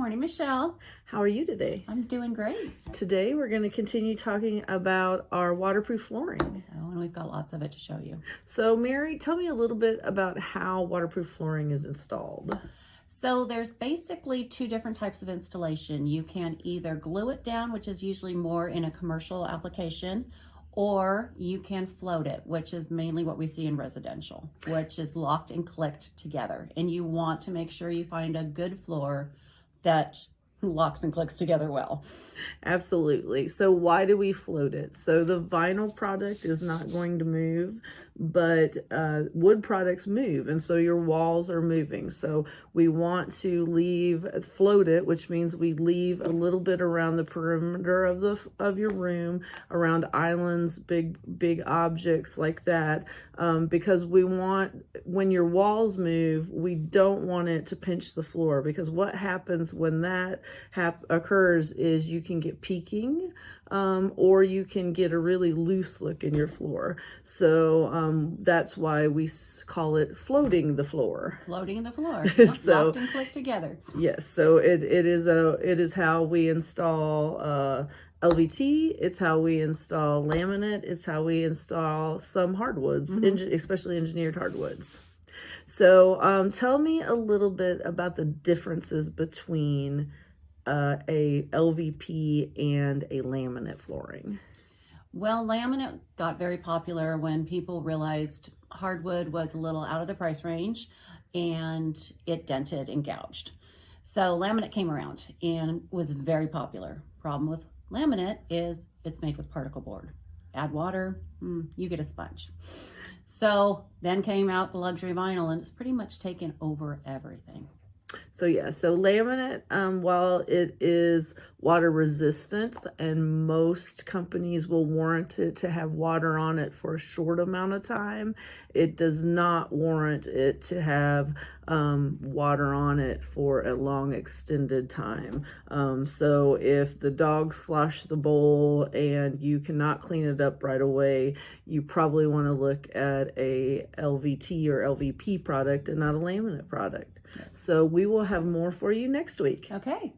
morning, Michelle. How are you today? I'm doing great. Today we're going to continue talking about our waterproof flooring. Oh, and we've got lots of it to show you. So Mary, tell me a little bit about how waterproof flooring is installed. So there's basically two different types of installation. You can either glue it down, which is usually more in a commercial application, or you can float it, which is mainly what we see in residential, which is locked and clicked together. And you want to make sure you find a good floor that locks and clicks together well. Absolutely. So why do we float it? So the vinyl product is not going to move, but wood products move, and so your walls are moving. So we want to float it, which means we leave a little bit around the perimeter of your room, around islands, big objects like that, because we want, when your walls move, we don't want it to pinch the floor, because what happens when that occurs is you can get peaking, or you can get a really loose look in your floor. So that's why we call it floating the floor. Floating the floor. So, locked and clicked together. Yes. So it is how we install LVT. It's how we install laminate. It's how we install some hardwoods, especially engineered hardwoods. So tell me a little bit about the differences between a LVP and a laminate flooring. Well, laminate got very popular when people realized hardwood was a little out of the price range and it dented and gouged. So laminate came around and was very popular. Problem with laminate is it's made with particle board. Add water, you get a sponge. So then came out the luxury vinyl, and it's pretty much taken over everything. So yeah, so laminate, while it is water resistant, and most companies will warrant it to have water on it for a short amount of time, it does not warrant it to have water on it for a long extended time. So if the dog sloshed the bowl and you cannot clean it up right away, you probably want to look at a LVT or LVP product and not a laminate product. Yes. So we will have more for you next week. Okay.